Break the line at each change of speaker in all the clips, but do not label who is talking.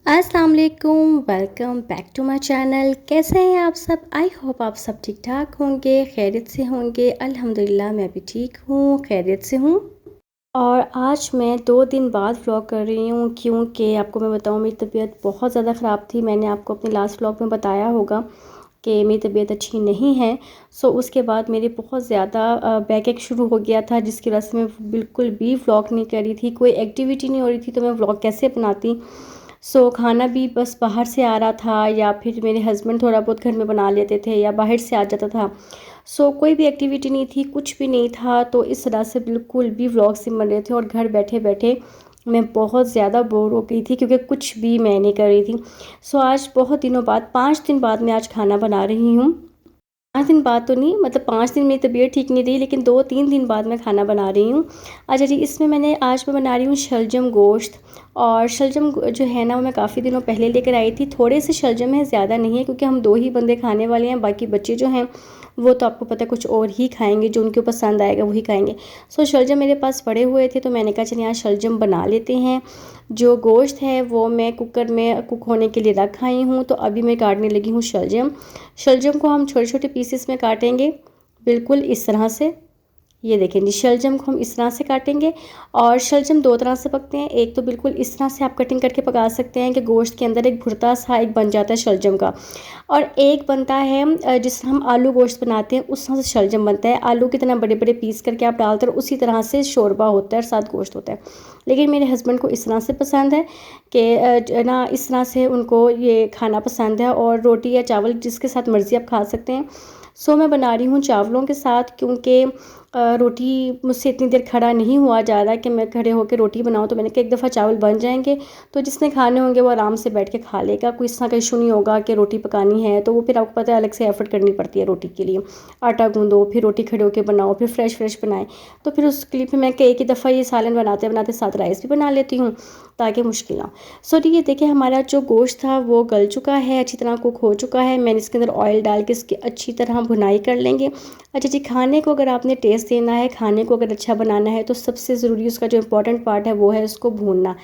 अस्सलाम वालेकुम, welcome back to my channel. कैसे हैं आप सब? आई होप आप सब ठीक ठाक होंगे, खैरियत से होंगे। अल्हम्दुलिल्लाह मैं भी ठीक हूँ, खैरियत से हूँ। और आज मैं 2 दिन बाद व्लॉग कर रही हूँ क्योंकि आपको मैं बताऊँ मेरी तबीयत बहुत ज़्यादा ख़राब थी। मैंने आपको अपने लास्ट व्लॉग में बताया होगा कि मेरी तबीयत अच्छी नहीं है। उसके बाद मेरे बहुत ज़्यादा बैक एक शुरू हो गया था, जिसकी वजह से मैं बिल्कुल भी व्लॉग नहीं कर रही थी। कोई एक्टिविटी नहीं हो रही थी तो मैं व्लॉग कैसे बनाती। खाना भी बस बाहर से आ रहा था या फिर मेरे हस्बैंड थोड़ा बहुत घर में बना लेते थे या बाहर से आ जाता था। कोई भी एक्टिविटी नहीं थी, कुछ भी नहीं था, तो इस तरह से बिल्कुल भी व्लॉग्स नहीं बन रहे थे और घर बैठे बैठे मैं बहुत ज़्यादा बोर हो गई थी क्योंकि कुछ भी मैं नहीं कर रही थी। आज बहुत दिनों बाद 5 दिन बाद मैं आज खाना बना रही हूँ। 5 दिन बाद तो नहीं, मतलब 5 दिन मेरी तबीयत ठीक नहीं रही, लेकिन 2-3 दिन बाद मैं खाना बना रही हूँ। अच्छा जी, इसमें आज मैं बना रही हूँ शलजम गोश्त। और जो है ना, वो मैं काफ़ी दिनों पहले लेकर आई थी। थोड़े से शलजम है, ज़्यादा नहीं है, क्योंकि हम 2 ही बंदे खाने वाले हैं। बाकी बच्चे जो हैं वो तो आपको पता है कुछ और ही खाएंगे, जो उनको पसंद आएगा वही खाएंगे। शलजम मेरे पास पड़े हुए थे तो मैंने कहा चलिए यहाँ शलजम बना लेते हैं। जो गोश्त है वो मैं कुकर में कुक होने के लिए रख आई हूँ, तो अभी मैं काटने लगी हूँ शलजम। शलजम को हम छोटे छोटे पीसेस में काटेंगे, बिल्कुल इस तरह से। ये देखें जी, शलजम को हम इस तरह से काटेंगे। और शलजम 2 तरह से पकते हैं। एक तो बिल्कुल इस तरह से आप कटिंग करके पका सकते हैं कि गोश्त के अंदर एक भुर्ता सा एक बन जाता है शलजम का। और एक बनता है जिस तरह हम आलू गोश्त बनाते हैं उस तरह से शलजम बनता है। आलू की तरह बड़े बड़े पीस करके आप डालते हैं, उसी तरह से शोरबा होता है और साथ गोश्त होता है। लेकिन मेरे हस्बैंड को इस तरह से पसंद है कि ना, इस तरह से उनको ये खाना पसंद है। और रोटी या चावल जिसके साथ मर्ज़ी आप खा सकते हैं। मैं बना रही हूँ चावलों के साथ, क्योंकि रोटी मुझसे इतनी देर खड़ा नहीं हुआ जा रहा कि मैं खड़े होकर रोटी बनाऊँ। तो मैंने कहा एक दफ़ा चावल बन जाएंगे तो जिसने खाने होंगे वो आराम से बैठ के खा लेगा। कोई इस तरह का इशू नहीं होगा कि रोटी पकानी है तो वो फिर आपको पता है अलग से एफर्ट करनी पड़ती है रोटी के लिए। आटा गूंदो, फिर रोटी खड़े होकर बनाओ, फिर फ्रेश फ्रेश बनाए। तो फिर उसके लिए फिर मैं एक ही दफ़ा ये सालन बनाते बनाते साथ राइस भी बना लेती हूँ, ताकि मुश्किल ना। ये देखिए हमारा जो गोश्त था वो गल चुका है, अच्छी तरह कुक हो चुका है। मैंने इसके अंदर ऑयल डाल के इसकी अच्छी तरह भुनाई कर लेंगे। अच्छा जी, खाने को अगर आपने टेस्ट देना है, खाने को अगर अच्छा बनाना है, तो सबसे ज़रूरी उसका जो इम्पोर्टेंट पार्ट है वो है उसको भूनना।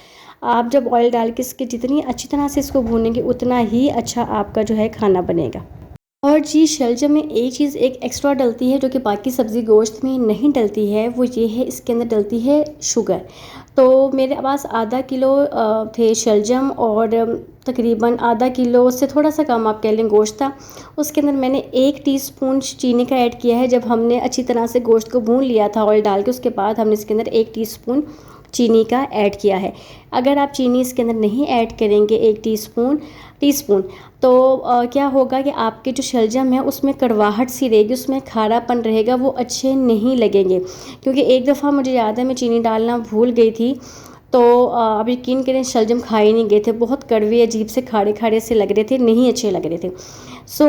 आप जब ऑयल डाल के इसकी जितनी अच्छी तरह से इसको भूनेंगे उतना ही अच्छा आपका जो है खाना बनेगा। और जी, शलजम में एक चीज़ एक एक्स्ट्रा डलती है जो कि बाकी सब्ज़ी गोश्त में नहीं डलती है, वो ये है इसके अंदर डलती है शुगर। तो मेरे पास आधा किलो थे शलजम, और तकरीबन आधा किलो से थोड़ा सा कम आप कह लें गोश्त था। उसके अंदर मैंने 1 टीस्पून चीनी का ऐड किया है। जब हमने अच्छी तरह से गोश्त को भून लिया था ऑयल डाल के, उसके बाद हमने इसके अंदर 1 टीस्पून चीनी का ऐड किया है। अगर आप चीनी इसके अंदर नहीं ऐड करेंगे 1 टीस्पून, तो क्या होगा कि आपके जो शलजम है उसमें कड़वाहट सी रहेगी, उसमें खारापन रहेगा, वो अच्छे नहीं लगेंगे। क्योंकि एक दफ़ा मुझे याद है मैं चीनी डालना भूल गई थी, तो आप यकीन करें शलजम खाए नहीं गए थे। बहुत कड़वे अजीब से खाड़े खाड़े से लग रहे थे, नहीं अच्छे लग रहे थे।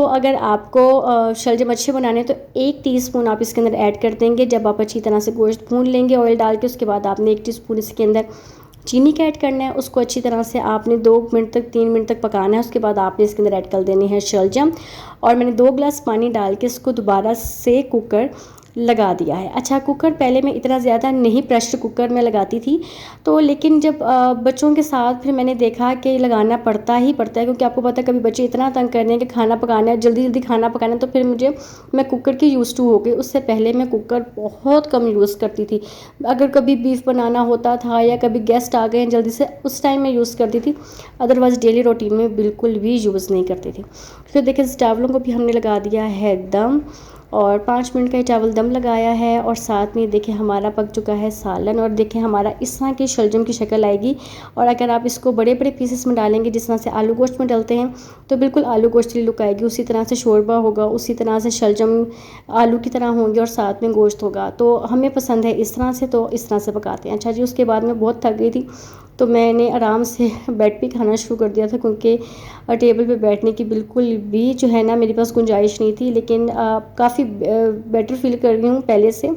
अगर आपको शलजम अच्छे बनाने तो 1 टीस्पून आप इसके अंदर ऐड कर देंगे। जब आप अच्छी तरह से गोश्त भून लेंगे ऑयल डाल के, उसके बाद आपने 1 टीस्पून इसके अंदर चीनी का ऐड करना है। उसको अच्छी तरह से आपने 2 मिनट तक 3 मिनट तक पकाना है। उसके बाद आपने इसके अंदर ऐड कर देने हैं शलजम। और मैंने 2 गिलास पानी डाल के इसको दोबारा से कुकर लगा दिया है। अच्छा, कुकर पहले मैं इतना ज़्यादा नहीं प्रेशर कुकर में लगाती थी, तो लेकिन जब बच्चों के साथ फिर मैंने देखा कि लगाना पड़ता ही पड़ता है, क्योंकि आपको पता है कभी बच्चे इतना तंग कर रहे हैं कि खाना पकाना है, जल्दी जल्दी खाना पकाना है, तो फिर मैं कुकर की यूज़ टू हो गई। उससे पहले मैं कुकर बहुत कम यूज़ करती थी। अगर कभी बीफ बनाना होता था या कभी गेस्ट आ गए जल्दी से, उस टाइम मैं यूज़ करती थी। अदरवाइज़ डेली रूटीन में बिल्कुल भी यूज़ नहीं करती थी। फिर देखिए चावलों को भी हमने लगा दिया है दम, और 5 मिनट का ही चावल दम लगाया है। और साथ में देखिए हमारा पक चुका है सालन। और देखिए हमारा इस तरह की शलजम की शक्ल आएगी। और अगर आप इसको बड़े बड़े पीसेस में डालेंगे जिस तरह से आलू गोश्त में डालते हैं, तो बिल्कुल आलू गोश्त की लुक आएगी। उसी तरह से शोरबा होगा, उसी तरह से शलजम आलू की तरह होंगे और साथ में गोश्त होगा। तो हमें पसंद है इस तरह से, तो इस तरह से पकाते हैं। अच्छा जी, उसके बाद मैं बहुत थक गई थी, तो मैंने आराम से बेड पे खाना शुरू कर दिया था, क्योंकि टेबल पे बैठने की बिल्कुल भी जो है ना मेरे पास गुंजाइश नहीं थी। लेकिन काफ़ी बेटर फील कर रही हूँ पहले से।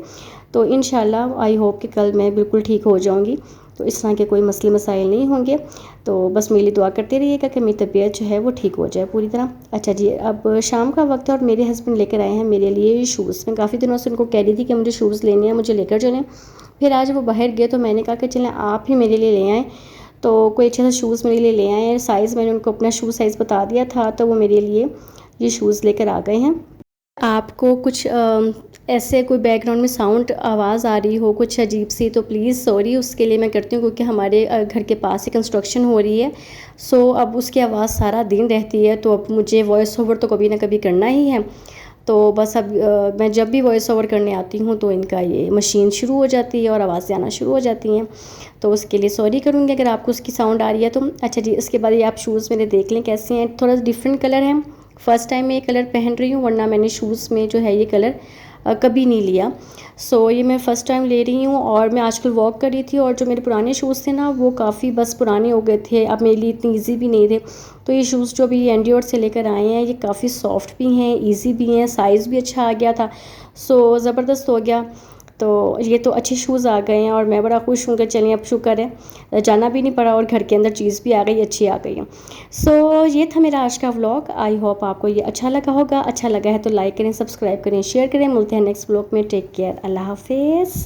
तो इंशाल्लाह आई होप कि कल मैं बिल्कुल ठीक हो जाऊँगी, तो इस तरह के कोई मसले मसाइल नहीं होंगे। तो बस मेरी दुआ करते रहिएगा कि मेरी तबीयत जो है वो ठीक हो जाए पूरी तरह। अच्छा जी, अब शाम का वक्त है और मेरे हस्बैंड लेकर आए हैं मेरे लिए शूज़। मैं काफ़ी दिनों से उनको कह रही थी कि मुझे शूज़ लेने हैं, मुझे लेकर चलें। फिर आज वो बाहर गए तो मैंने कहा कि चलें आप ही मेरे लिए ले आएँ। तो कोई अच्छा सा शूज़ मेरे लिए ले आए हैं। साइज़ मैंने उनको अपना शू साइज़ बता दिया था, तो वो मेरे लिए ये शूज़ लेकर आ गए हैं। आपको कुछ ऐसे कोई बैकग्राउंड में साउंड आवाज़ आ रही हो कुछ अजीब सी, तो प्लीज़ सॉरी, उसके लिए मैं करती हूँ, क्योंकि हमारे घर के पास ही कंस्ट्रक्शन हो रही है। सो अब उसकी आवाज़ सारा दिन रहती है, तो अब मुझे वॉइस ओवर तो कभी ना कभी करना ही है। तो बस अब मैं जब भी वॉइस ओवर करने आती हूँ तो इनका ये मशीन शुरू हो जाती है और आवाज़ें आना शुरू हो जाती हैं। तो उसके लिए सॉरी करूँगी अगर आपको उसकी साउंड आ रही है तो। अच्छा जी, इसके बाद ये आप शूज़ मेरे देख लें कैसे हैं। थोड़ा डिफरेंट कलर है, फ़र्स्ट टाइम मैं ये कलर पहन रही हूँ, वरना मैंने शूज़ में जो है ये कलर कभी नहीं लिया। सो ये मैं फ़र्स्ट टाइम ले रही हूँ। और मैं आजकल वॉक कर रही थी, और जो मेरे पुराने शूज़ थे ना वो काफ़ी बस पुराने हो गए थे, अब मेरे लिए इतनी ईजी भी नहीं थे। तो ये शूज़ जो अभी एंडियोर से लेकर आए हैं, ये काफ़ी सॉफ्ट भी हैं, ईजी भी हैं, साइज़ भी अच्छा आ गया था। सो ज़बरदस्त हो गया। तो ये तो अच्छे शूज़ आ गए हैं और मैं बड़ा खुश हूँ कि चलिए अब शुक्र है जाना भी नहीं पड़ा और घर के अंदर चीज़ भी आ गई, अच्छी आ गई है। सो ये था मेरा आज का व्लॉग। आई होप आपको ये अच्छा लगा होगा। अच्छा लगा है तो लाइक करें, सब्सक्राइब करें, शेयर करें। मिलते हैं नेक्स्ट व्लॉग में। टेक केयर, अल्लाह हाफिज़।